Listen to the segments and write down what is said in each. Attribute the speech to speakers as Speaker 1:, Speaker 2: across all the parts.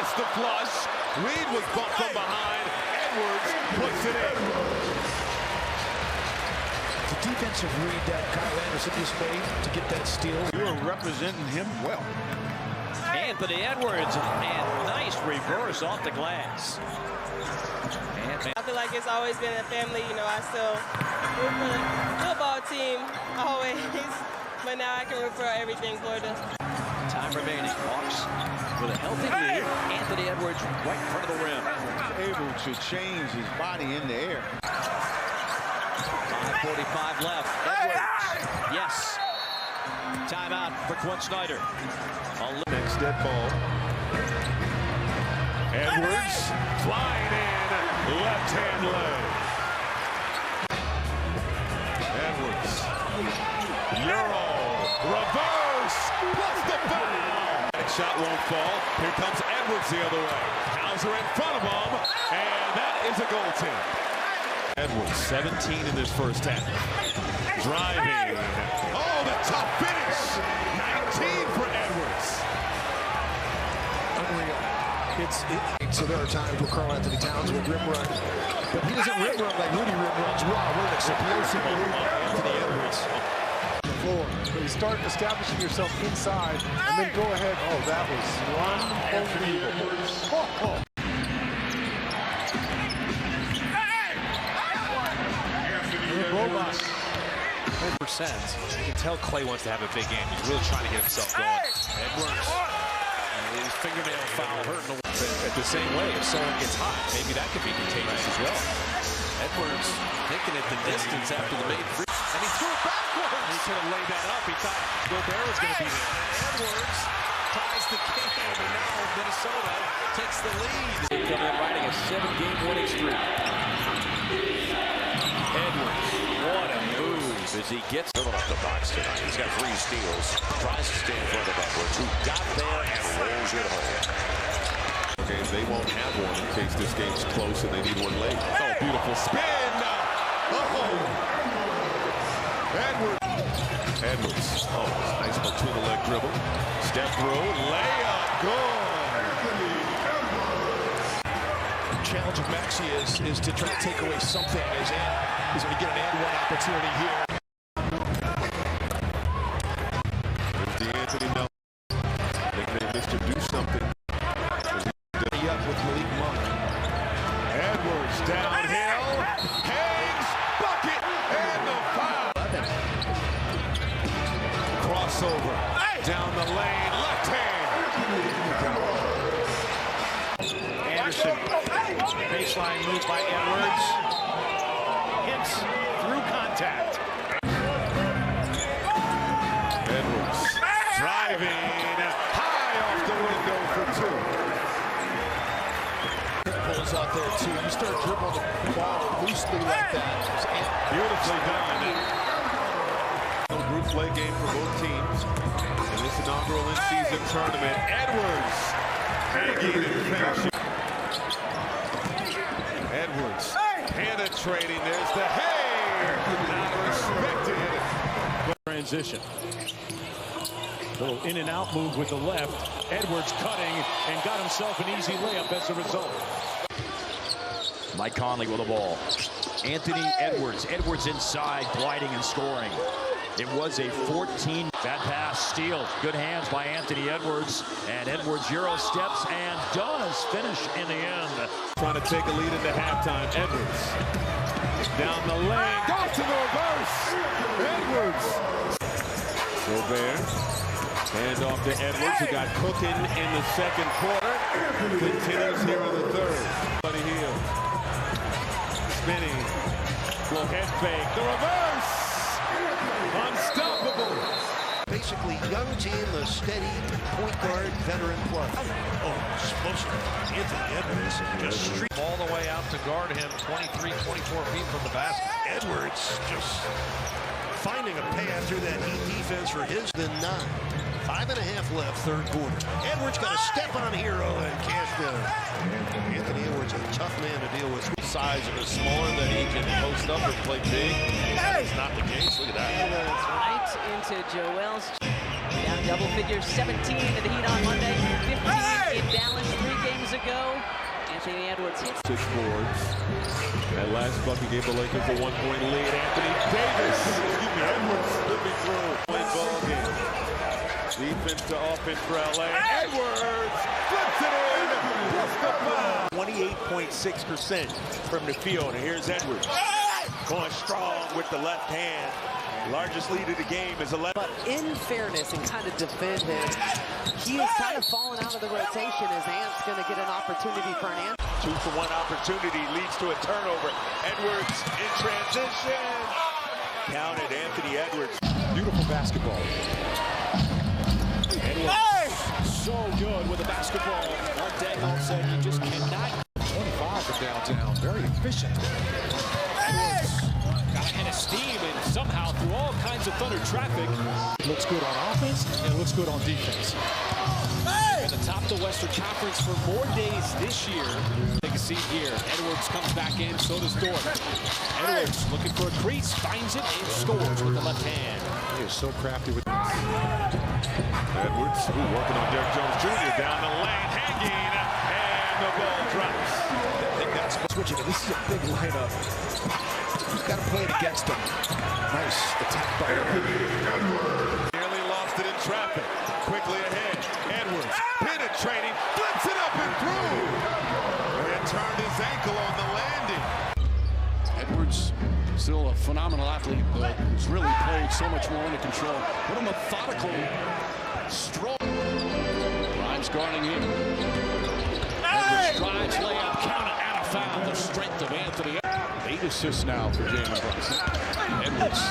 Speaker 1: missed the flush. Reed was bumped from behind. Edwards puts it in.
Speaker 2: The defensive read that Kyle Anderson just made to get that steal.
Speaker 3: You are representing him well.
Speaker 4: Anthony Edwards, and nice reverse off the glass.
Speaker 5: I feel like it's always been a family. You know, I still root for the football team always, but now I can root for everything Florida.
Speaker 4: Time remaining. Hawks with a healthy lead. Anthony Edwards right in front of the rim.
Speaker 3: Able to change his body in the air.
Speaker 4: 5:45 left. Edwards. Yes. Timeout for Quinn Snyder.
Speaker 1: Next dead ball. Edwards flying in, left hand leg. Edwards, Euro, reverse, plus the foul. That shot won't fall. Here comes Edwards the other way. Hauser in front of him, and that is a goaltend. Edwards, 17 in this first half. Driving. Oh, the tough finish. 19 for Edwards.
Speaker 2: Unreal. So there are times where Karl Anthony Towns will rim run, but he doesn't rim run like Rudy rim runs. Wow, what an explosive move by Anthony Edwards.
Speaker 6: The floor. So you start establishing yourself inside, and then go ahead. Oh, that was one Anthony Edwards. Oh.
Speaker 7: 100%. You can tell Clay wants to have a big game. He's really trying to get himself going. Edwards, his fingernail foul hurting at the same way. If someone gets hot, maybe that could be contagious as well. Edwards thinking at the distance after the made free. And he threw it backwards. He could have laid that up. He thought Gobert was going to be there. Edwards ties the game, and now Minnesota takes the lead.
Speaker 4: Coming in riding a 7-game winning streak. Edwards, what a move as he gets
Speaker 8: filling up the box tonight. He's got 3 steals. Tries to stay in front of Edwards, who got there and rolls it home.
Speaker 1: Okay, they won't have one in case this game's close and they need one late. Oh, beautiful spin! Oh! Edwards. Oh, nice between the leg dribble. Step through, layup, good!
Speaker 2: The challenge of Maxey is to try to take away something as he's going to get an and-one opportunity here.
Speaker 1: There's the Anthony Mel. They missed him do something.
Speaker 2: Up with Malik Monk.
Speaker 1: Edwards downhill, hangs, bucket, and the foul. Crossover, down the lane, left hand.
Speaker 7: Anderson, baseline move by Edwards. Hits through contact.
Speaker 1: Edwards driving high off the window for 2.
Speaker 2: Pulls out there too. You start dribbling the ball loosely like that.
Speaker 1: Beautifully done. Group play game for both teams in this inaugural in-season tournament. Edwards hanging and finishing. Edwards penetrating. There's the hair. Not respected.
Speaker 7: Transition. Little in and out move with the left. Edwards cutting and got himself an easy layup as a result.
Speaker 9: Mike Conley with the ball. Anthony Edwards. Edwards inside, gliding and scoring. It was a 14. That pass, steal. Good hands by Anthony Edwards. And Edwards Euro steps and does finish in the end.
Speaker 1: Trying to take a lead into halftime. Edwards down the lane. Goes to the reverse. Edwards. Gobert. Hand off to Edwards, who got cooking in the second quarter. Continues here in the third. Buddy Hill. Spinning. Will head fake. The reverse. Unstoppable.
Speaker 10: Basically, young team, the steady point guard, veteran play. Oh, explosive. Anthony Edwards just streak
Speaker 7: All the way out to guard him, 23, 24 feet from the basket.
Speaker 10: Edwards just finding a path through that heat defense for his than 9. 5.5 left, third quarter. Edwards got a step on Hero and cashed in. Anthony Edwards, a tough man to deal with.
Speaker 1: Size of a smaller that he can post up and play big. That's not the case. Look at that.
Speaker 5: Right into Joel's. Down double figures, 17 to the Heat on Monday, 15 in Dallas, 3 games
Speaker 11: Anthony Edwards hits
Speaker 1: 6 boards. That last bucket gave the Lakers a 1-point lead. Anthony Davis, Edwards slipping through. Win ball game. Defense to offense for LA. Edwards flips it in. Plus the foul.
Speaker 3: 28.6% from the field. And here's Edwards going strong with the left hand. Largest lead of the game is 11.
Speaker 11: But in fairness and kind of defend him, he has kind of fallen out of the rotation as Ant's going to get an opportunity for an answer.
Speaker 3: 2-for-1 opportunity leads to a turnover. Edwards in transition. Counted Anthony Edwards.
Speaker 10: Beautiful basketball.
Speaker 7: Edwards, so good with the basketball. One day, all said you just cannot.
Speaker 10: 25 from downtown. Very efficient.
Speaker 7: Edwards got a head of steam and somehow through all kinds of thunder traffic.
Speaker 10: Looks good on offense and looks good on defense.
Speaker 7: At the top of the Western Conference for more days this year. Take a seat here. Edwards comes back in, so does Dort. Edwards looking for a crease, finds it, and scores with the left hand.
Speaker 10: He is so crafty with
Speaker 1: Edwards, working on Derrick Jones Jr. down the lane, hanging, and the ball drops.
Speaker 10: I think that's switching it. This is a big lineup. You've got to play it against them. Nice attack by Edwards.
Speaker 1: Nearly lost it in traffic. Quickly ahead. Edwards penetrating, flips it up and through. And turned his ankle on the landing.
Speaker 12: Edwards, still a phenomenal athlete, but has really played so much more under control. What a methodical, strong. Grimes guarding him. Edwards strides, layup, counter, and a foul. The strength of Anthony. 8 assists now for Jalen Brunson. Edwards.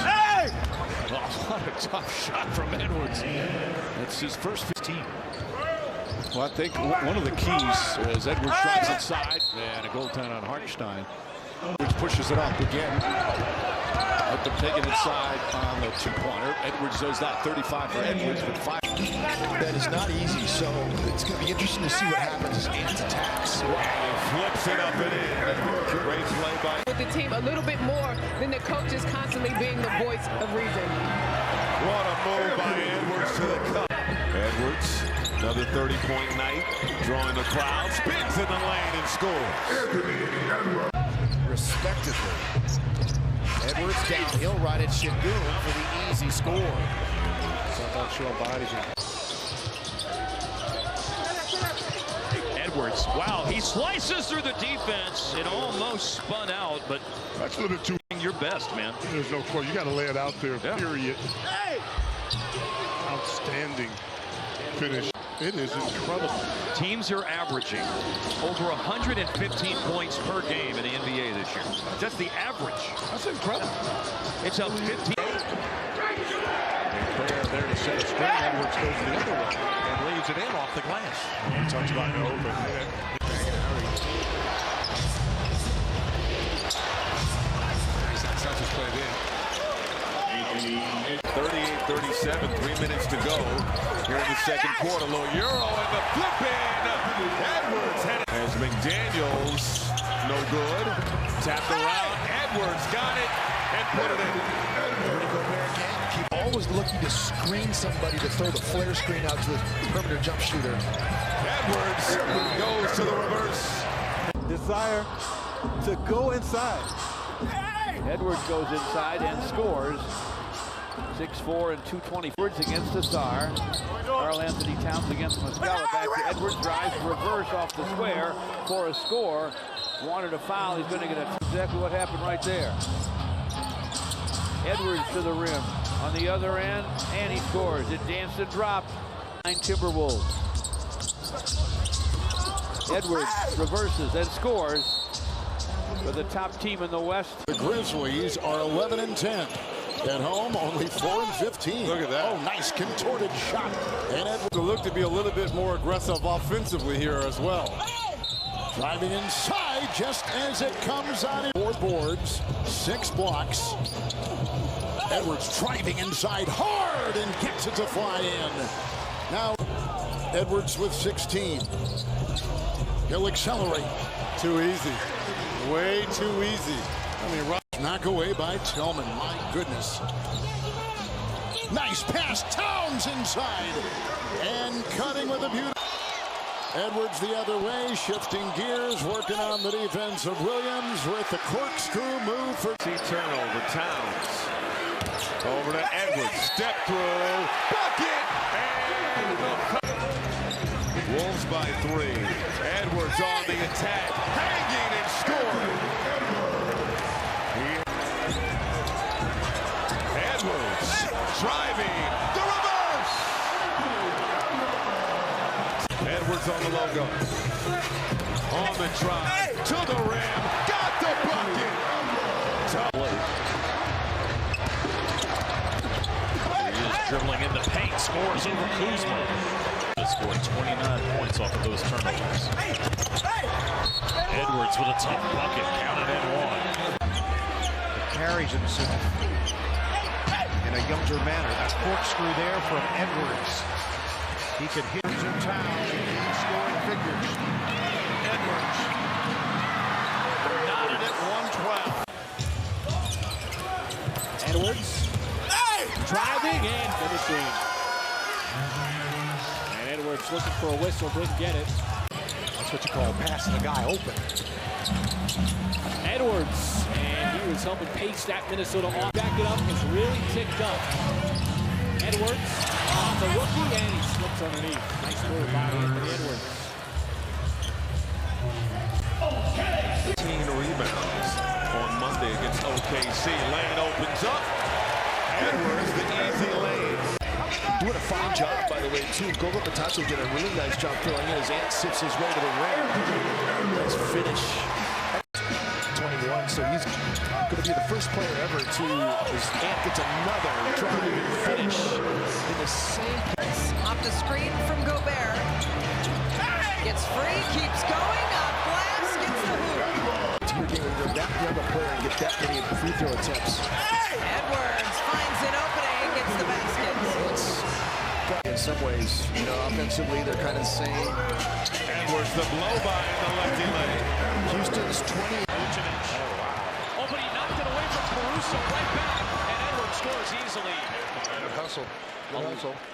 Speaker 12: Oh, what a tough shot from Edwards. That's his first 15. Well, I think one of the keys is Edwards drives inside and a goaltend on Hartenstein, which pushes it up again. Up to take it inside on the 2-pointer. Edwards does that. 35 for Edwards with 5.
Speaker 10: That is not easy, so it's going to be interesting to see what happens as Ant attacks.
Speaker 1: Flips it up and in. Great play by.
Speaker 13: With the team a little bit more than the coaches constantly being the voice of reason.
Speaker 1: What a move by Edwards to the cup. Edwards, another 30-point night, drawing the crowd, spins in the lane and scores.
Speaker 10: Respectively. Edwards downhill right at Şengün for the easy score.
Speaker 9: Edwards, wow, he slices through the defense. It almost spun out, but
Speaker 14: that's a little bit too.
Speaker 9: Your best, man.
Speaker 14: There's no question. You got to lay it out there, period. Outstanding finish. It is incredible.
Speaker 9: Teams are averaging over 115 points per game in the NBA this year. Just the average.
Speaker 14: That's incredible.
Speaker 9: It's up 15.
Speaker 12: Prayer there to set a screen. Edwards goes the other way and leaves it in off the glass.
Speaker 14: Talks about no open.
Speaker 1: 38-37, 3 minutes to go here in the second quarter. Little Euro and the flip-in. Edwards had it. As McDaniels, no good. Tapped around. Edwards got it and put it in.
Speaker 10: Keep always looking to screen somebody to throw the flare screen out to the perimeter jump shooter.
Speaker 1: Edwards goes to the reverse.
Speaker 15: Desire to go inside. Edwards goes inside and scores. 6'4" and 220 Edwards against the star. Karl Anthony Towns against Muscala. Back to Edwards, drives reverse off the square for a score. Wanted a foul. He's going to get exactly what happened right there. Edwards to the rim. On the other end, and he scores. It danced and dropped. Timberwolves. Edwards reverses and scores for the top team in the West.
Speaker 10: The Grizzlies are 11-10. At home, only 4-15.
Speaker 14: Look at that.
Speaker 10: Oh, nice contorted shot. And Edwards
Speaker 14: will look to be a little bit more aggressive offensively here as well.
Speaker 10: Driving inside just as it comes on in. 4 boards, 6 blocks. Edwards driving inside hard and gets it to fly in. Now, Edwards with 16. He'll accelerate.
Speaker 14: Too easy. Way too easy.
Speaker 10: I mean, knock away by Tillman. My goodness. Nice pass. Towns inside. And cutting with a beauty.
Speaker 16: Edwards the other way, shifting gears, working on the defense of Williams with the corkscrew move for
Speaker 1: turnover. Towns over to Edwards, step through, bucket, and Wolves by 3. Edwards on the attack, hanging and scoring. Edwards driving, the reverse. Edwards on the logo, on the drive, to the rim, got the bucket.
Speaker 7: He is dribbling in the paint, scores over Kuzma. Scored 29 points off of those turnovers. Edwards with a tough bucket, counted and one.
Speaker 2: Carries himself in a younger manner. That corkscrew there from Edwards. He could hit in town and scoring figures. Edwards.
Speaker 1: Knotted at 112.
Speaker 15: Edwards driving and finishing. And Edwards looking for a whistle, didn't get it.
Speaker 2: That's what you call passing a guy open.
Speaker 15: Edwards, and he was helping pace that Minnesota off. Back it up, has really ticked up. Edwards on the rookie, and he slips underneath. Nice move by Anthony Edwards.
Speaker 1: 15 rebounds on Monday against OKC. Lane opens up. Edwards, the easy lane.
Speaker 2: Doing a fine job, by the way, too. Gogo Patacho did a really nice job filling in as Ant sips his way to the rim. Nice finish. 21, so he's going to be the first player ever to, as Ant gets another driving finish in the same place.
Speaker 17: Off the screen from Gobert. Gets free, keeps going, up glass, gets the hoop.
Speaker 2: To your game when you're that young a player and get that many free throw attempts.
Speaker 17: Edwards finds an opening, gets the basket.
Speaker 2: In some ways, you know, offensively, they're kind of the same.
Speaker 1: Edwards, the blow by in the lefty lane.
Speaker 2: Houston's 20.
Speaker 7: Oh, but he knocked it away from Caruso right back, and Edwards scores easily.
Speaker 18: Hustle.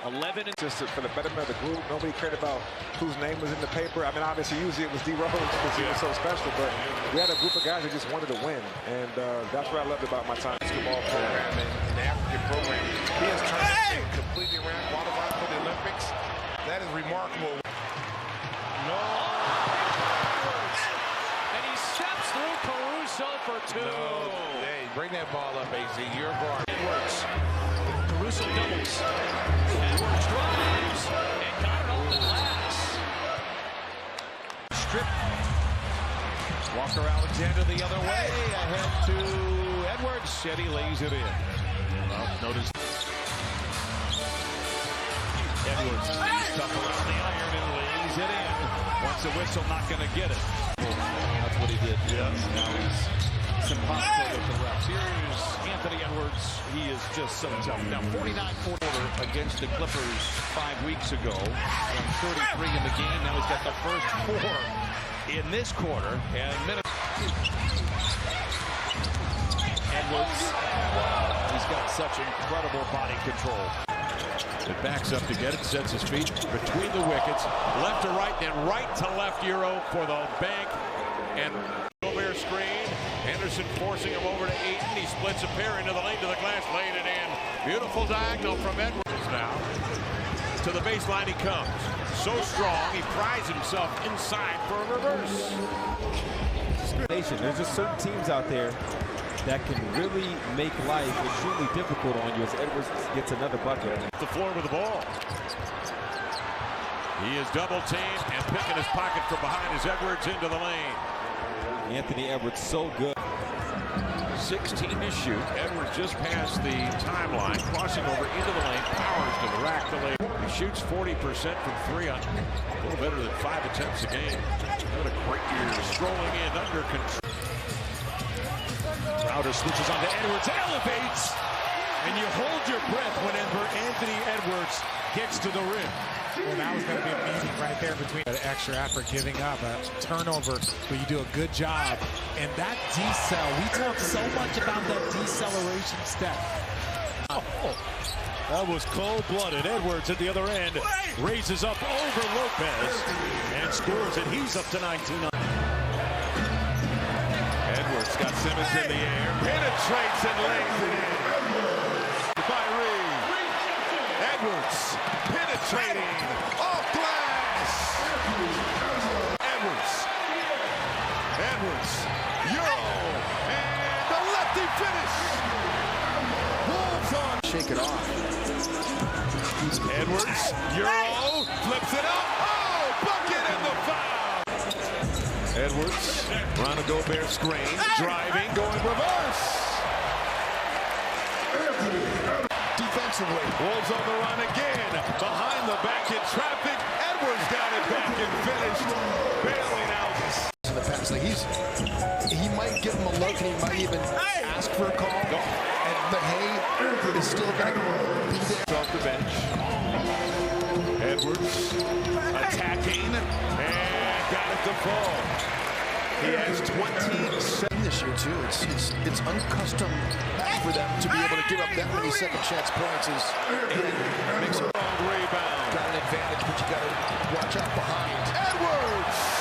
Speaker 7: 11
Speaker 18: just for the betterment of the group. Nobody cared about whose name was in the paper. I mean, obviously, usually it was D. Rose because he was so special, but we had a group of guys that just wanted to win, and that's what I loved about my time basketball program and the African program. He has turned it completely around, qualified for the Olympics. That is remarkable.
Speaker 7: No. And he steps through Caruso for 2.
Speaker 18: No. Hey, bring that ball up, AZ. You're guard.
Speaker 7: It works. Caruso doubles. Edwards drives and got it off the glass.
Speaker 15: Strip. Walker Alexander the other way. Ahead to Edwards. And he lays it in. Well, notice Edwards tough around the iron and lays it in. Wants a whistle, not going to get it. That's what he did.
Speaker 1: Yeah.
Speaker 15: Now he's simpatico with the refs. Here's Anthony Edwards. He is just so tough. Now 49-4 against the Clippers 5 weeks ago. Won 33 in the game. Now he's got the first 4 in this quarter. And Edwards, he's got such incredible body control. It backs up to get it, sets his feet between the wickets, left to right, then right to left Euro for the bank. And Gobert screen. Henderson forcing him over to Eaton. He splits a pair into the lane to the glass, laying it in. Beautiful diagonal from Edwards now. To the baseline he comes. So strong, he pries himself inside for a reverse.
Speaker 19: There's just certain teams out there that can really make life extremely difficult on you as Edwards gets another bucket.
Speaker 15: The floor with the ball. He is double teamed and picking his pocket from behind as Edwards into the lane.
Speaker 19: Anthony Edwards so good.
Speaker 15: 16 to shoot. Edwards just past the timeline, crossing over into the lane, powers to the rack to lay. He shoots 40% from 3 on a little better than 5 attempts a game. What a great year. Strolling in under control. Crowder switches on to Edwards, elevates, and you hold your breath whenever Anthony Edwards gets to the rim.
Speaker 20: Well, that was going to be a meeting right there between that extra effort, giving up a turnover, but you do a good job. And that decel, we talk so much about that deceleration step.
Speaker 2: That was cold-blooded. Edwards at the other end raises up over Lopez and scores it. He's up to 19.
Speaker 1: Edwards got Simmons in the air, penetrates and lays it in. By Reed. Edwards penetrating off glass. Edwards, Euro, and the lefty finish. Wolves on.
Speaker 10: Shake it off.
Speaker 1: Edwards, Euro, flips it up. Oh, bucket and the foul. Edwards, Ron Gobert screen, driving, going reverse.
Speaker 10: Defensively.
Speaker 1: Wolves on the run again. Behind the back in traffic. Edwards got it back and finished. Bailing out.
Speaker 10: In the past, like he might give him a look and he might even ask for a call. But Hay is still going to be there.
Speaker 1: Off the bench. Edwards attacking and got it to fall. He has 27
Speaker 10: this year too. It's unaccustomed for them to be able to give up that many second chance points. Makes a
Speaker 1: long rebound.
Speaker 10: Got an advantage, but you got to watch out behind.
Speaker 1: Edwards.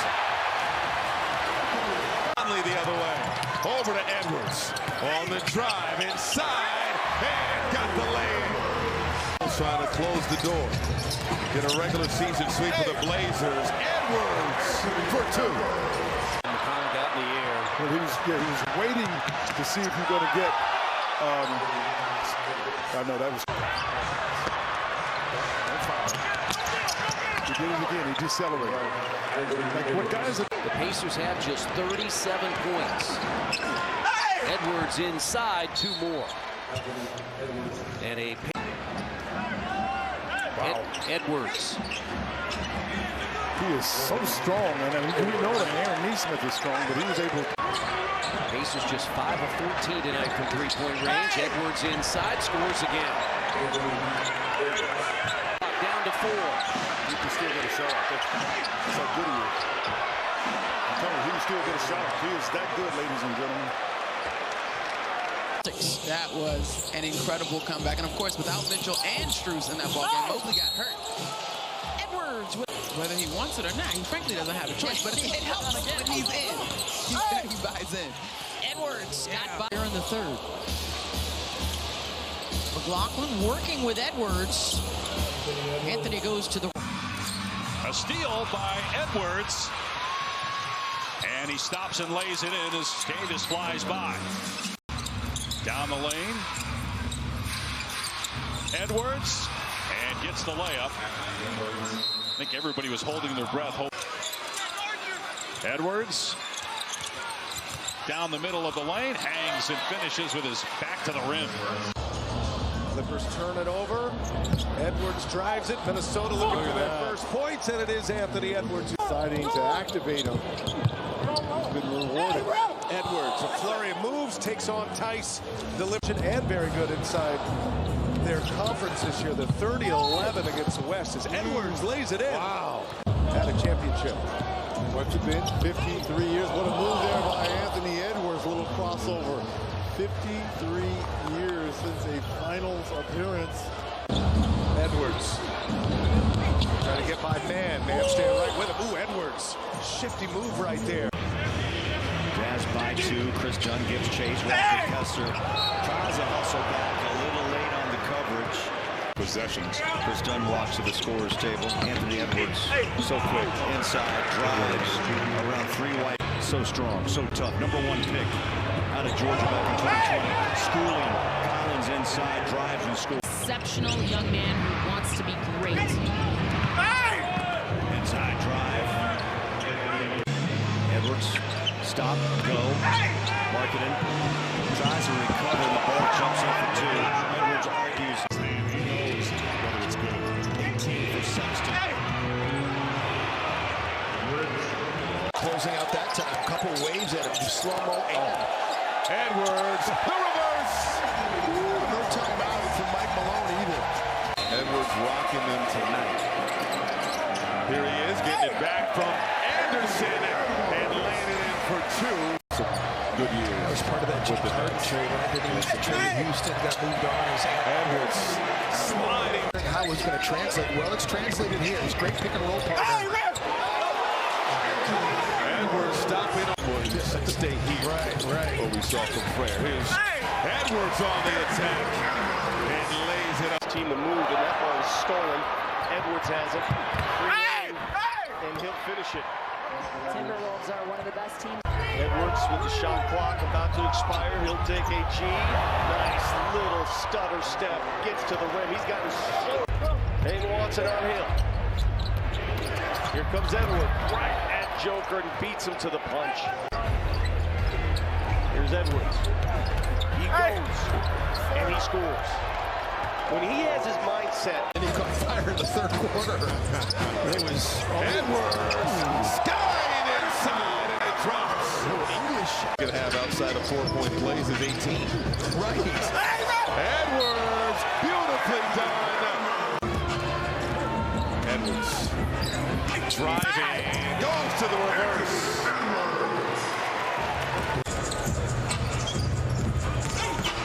Speaker 1: The other way. Over to Edwards. On the drive inside and got the lay-in. Trying to close the door. Get a regular season sweep for the Blazers. Edwards for two.
Speaker 15: McConnell got in the air.
Speaker 6: Well, he was waiting to see if he's going to get. I know that was. He did it again. He decelerated. Like what guys?
Speaker 4: The Pacers have just 37 points. Edwards inside, 2 more. And a Edwards.
Speaker 6: He is so strong, and we know that Aaron Neesmith is strong, but he was able to.
Speaker 4: Pacers just 5 of 14 tonight from three-point range. Edwards inside, scores again. Down to 4.
Speaker 6: You can still get a shot. That's how good he is. I'm telling you, he can still get a shot. He is that good, ladies and gentlemen.
Speaker 21: That was an incredible comeback. And, of course, without Mitchell and Strus in that ballgame, Mobley got hurt. Edwards, whether he wants it or not, he frankly doesn't have a choice. But it helps when he's in. He buys in. Edwards got by here in the third. McLaughlin working with Edwards. Anthony goes to the...
Speaker 22: A steal by Edwards. And he stops and lays it in as Davis flies by. Down the lane. Edwards. And gets the layup. I think everybody was holding their breath. Edwards. Down the middle of the lane. Hangs and finishes with his back to the rim.
Speaker 23: Clippers turn it over. Edwards drives it. Minnesota looking for their first points, and it is Anthony Edwards.
Speaker 6: Deciding to activate him. He's been rewarded.
Speaker 23: Edwards, a flurry of moves, takes on Tice. Delivers and very good inside their conference this year. The 30-11 against the West as Edwards lays it in. Wow. At a championship.
Speaker 6: What's it been? 53 years. What a move there by Anthony Edwards. A little crossover. 53 years since a finals appearance.
Speaker 23: Edwards trying to get by Man. Man staying right with him. Ooh, Edwards. Shifty move right there.
Speaker 9: Jazz by 2. Chris Dunn gives chase. Walker Kessler tries to hustle back a little late on the coverage.
Speaker 1: Possessions.
Speaker 9: Chris Dunn walks to the scorer's table. Anthony Edwards so quick. Inside drives around 3 white. So strong, so tough. #1 pick out of Georgia back in 2020. Schooling. Collins inside drives and scores.
Speaker 24: Exceptional young man who wants to be great.
Speaker 9: Inside drive. Edwards. Stop, go. Marketing. Tries to recover. The ball jumps up for 2. Edwards argues. He knows whether it's good. 18 for Sexton.
Speaker 10: Closing out that time. A couple waves at him. Just slow-mo.
Speaker 1: Edwards. The reverse.
Speaker 10: No timeout from Mike Malone either.
Speaker 1: Edwards rocking them tonight. Here he is getting it back from Anderson and laying it in for 2. Good years.
Speaker 10: That was part of that James Harden trade, right? That he traded Houston, got moved on.
Speaker 1: Edwards
Speaker 3: was going to translate. Well, it's translated here. It's great pick and roll partner.
Speaker 1: Edwards stopping Edwards to stay here.
Speaker 3: Right.
Speaker 1: What we saw from Frere. Here's Edwards on the attack and lays it up.
Speaker 5: Team to move, and that ball is stolen. Edwards has it. And he'll finish it.
Speaker 8: Timberwolves are one of the best teams.
Speaker 5: Edwards with the shot clock about to expire. He'll take a G. Nice little stutter step. Gets to the rim. He's gotten so. And wants it on him. Here comes Edwards. Right at Joker and beats him to the punch. Here's Edwards. He goes. And he scores. When he has his mindset.
Speaker 3: And he caught fire in the third quarter. It was
Speaker 1: Edwards. Skying inside and it drops.
Speaker 3: English.
Speaker 1: Gonna have outside of 4-point plays is 18.
Speaker 3: Right.
Speaker 1: Edwards. Beautifully done. Edwards. Driving. Goes to the reverse.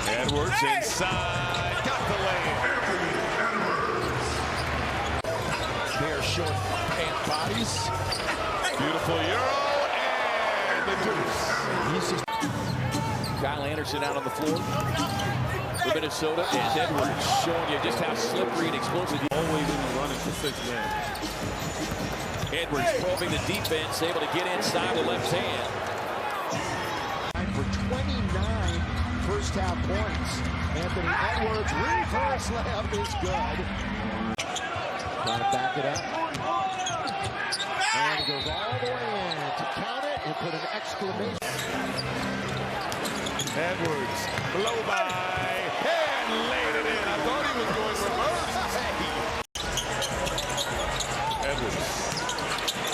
Speaker 1: Edwards inside. Got the lane.
Speaker 3: They're short pant bodies.
Speaker 1: Beautiful Euro and the deuce.
Speaker 4: Kyle Anderson out on the floor for Minnesota, and Edwards showing you just how slippery and explosive.
Speaker 14: Always in the running for 6 men.
Speaker 4: Edwards probing the defense, able to get inside with left hand.
Speaker 2: For 29 first half points. Anthony Edwards, reverse layup is good. Trying to back it up. And it goes all the way in to count it and put an exclamation.
Speaker 1: Edwards, blow by, and laid it in. I thought he was going reverse. Edwards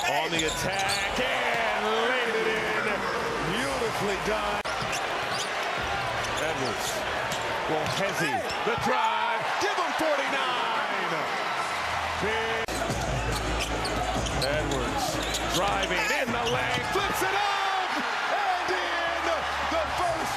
Speaker 1: on the attack, and laid it in. Beautifully done. Edwards, well, Hezzy, the drive, give him 49. Big. Edwards driving in the lane, flips it up, and in the first.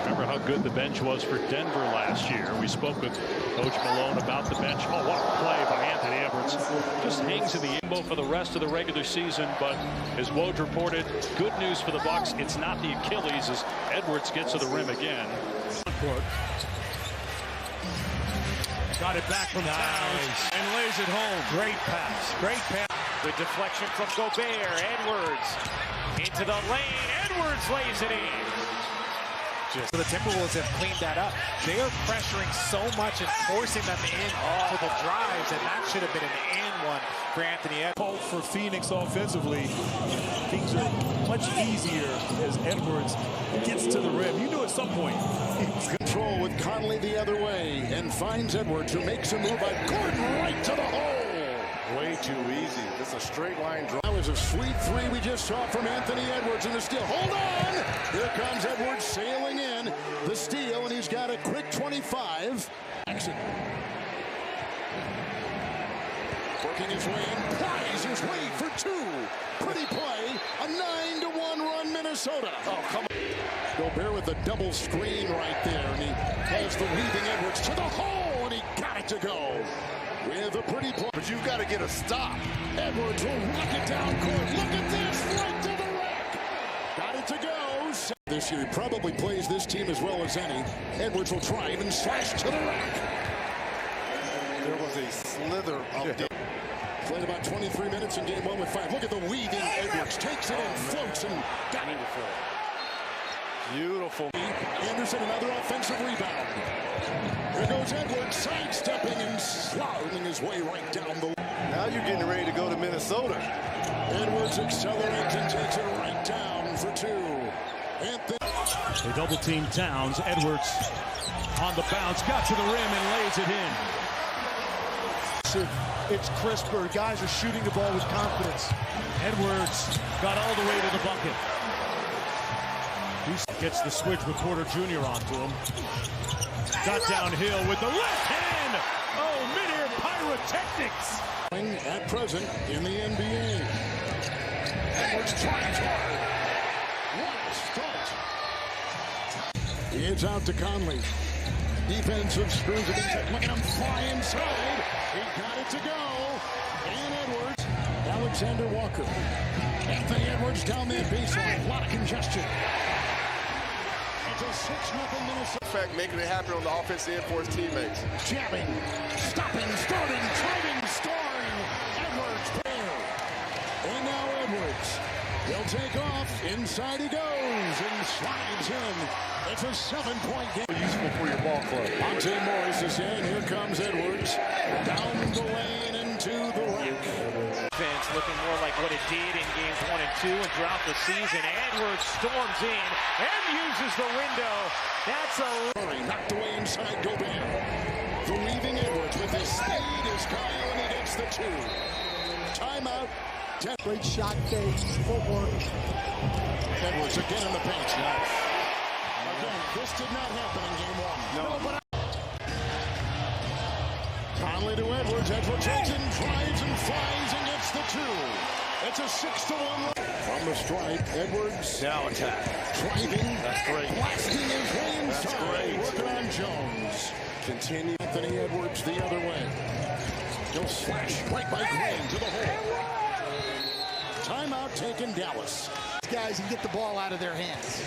Speaker 11: Remember how good the bench was for Denver last year. We spoke with Coach Malone about the bench. Oh, what a play by Anthony Edwards. Just hangs in the imbo for the rest of the regular season, but as Woj reported, good news for the Bucks. It's not the Achilles as Edwards gets to the rim again.
Speaker 2: Got it back from Towns and lays it home. Great pass.
Speaker 5: The deflection from Gobert. Edwards into the lane. Edwards lays it in.
Speaker 20: So the Timberwolves have cleaned that up. They are pressuring so much and forcing them in to the drives, and that should have been an and one for Anthony Edwards.
Speaker 2: For Phoenix offensively, things are much easier as Edwards gets to the rim. You knew at some point.
Speaker 16: Control with Conley the other way and finds Edwards, who makes a move by Gordon right to the hole.
Speaker 6: Way too easy. It's a straight line draw.
Speaker 16: That was a sweet three we just saw from Anthony Edwards in the steal. Hold on! Here comes Edwards sailing in. The steal, and he's got a quick 25. Action. Working his way in, plies his way for two. Pretty play. A 9-1 run, Minnesota. Oh, come on. Gobert with the double screen right there, and he has the weaving Edwards to the hole, and he got it to go. With a pretty play.
Speaker 6: But you've got to get a stop.
Speaker 16: Edwards will rock it down court. Look at this, right to the rack. Got it to go. This year, he probably plays this team as well as any. Edwards will drive and slash to the rack.
Speaker 6: There was a slither of the...
Speaker 16: Played about 23 minutes in game one with 5. Look at the weaving. Edwards takes it and floats and got it.
Speaker 6: Beautiful.
Speaker 16: Anderson, another offensive rebound. Here goes Edwards, sidestepping and sliding his way right down the...
Speaker 6: Now you're getting ready to go to Minnesota.
Speaker 16: Edwards accelerates and takes it right down for two.
Speaker 2: They double team Towns. Edwards on the bounce, got to the rim and lays it in. It's crisper. Guys are shooting the ball with confidence. Edwards got all the way to the bucket. He gets the switch with Porter Jr. onto him. Got downhill with the left hand. Oh, mid-air pyrotechnics.
Speaker 16: At present in the NBA. Edwards tries hard. What a start. It's out to Conley. Defensive screws it in. Look at him fly inside. He minute to go. And Edwards. Alexander Walker. Anthony Edwards down that baseline. A lot of congestion. It's a 6-0 Minnesota.
Speaker 12: In fact, making it happen on the offensive end for his teammates.
Speaker 16: Jabbing, stopping, starting, driving, scoring. Edwards there. And now Edwards. He'll take off. Inside he goes and slides in. It's a 7-point game.
Speaker 6: Useful for your ball club.
Speaker 16: Monte Morris is in. Here comes Edwards. Down the lane into the rack.
Speaker 13: Defense looking more like what it did in games 1 and 2 and throughout the season. Edwards storms in and uses the window. That's a
Speaker 16: knocked away inside Gobert. The leaving Edwards with his speed is Kyle, and he gets the 2. Timeout.
Speaker 3: Great shot fake, footwork.
Speaker 16: Edwards again in the paint. Nice. Again, this did not happen in game 1. No, Conley to Edwards. Edwards takes and drives and flies and gets the 2. It's a 6-1 from the strike. Edwards
Speaker 5: now attack.
Speaker 16: Driving.
Speaker 5: That's great.
Speaker 16: Blasting his way inside.
Speaker 5: That's great.
Speaker 16: Working on Jones. Continue. Anthony Edwards the other way. He'll slash right by Green to the hole. Timeout taken Dallas.
Speaker 3: These guys can get the ball out of their hands.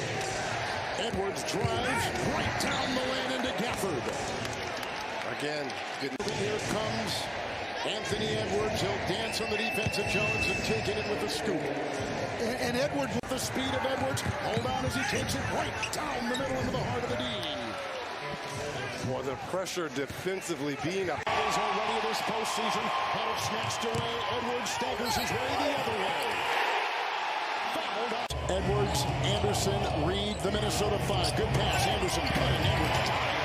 Speaker 16: Edwards drives right down the lane into Gafford.
Speaker 12: Again,
Speaker 16: here comes Anthony Edwards. He'll dance on the defense of Jones and take it in with the scoop.
Speaker 3: And Edwards
Speaker 16: with the speed of Edwards. Hold on as he takes it right down the middle into the heart of the D.
Speaker 12: Boy, the pressure defensively being a...
Speaker 16: Is already this postseason. Had it snatched away. Edwards staggers his way the other way. Fouled out. Edwards, Anderson, Reed, the Minnesota 5. Good pass. Anderson cutting. Edwards.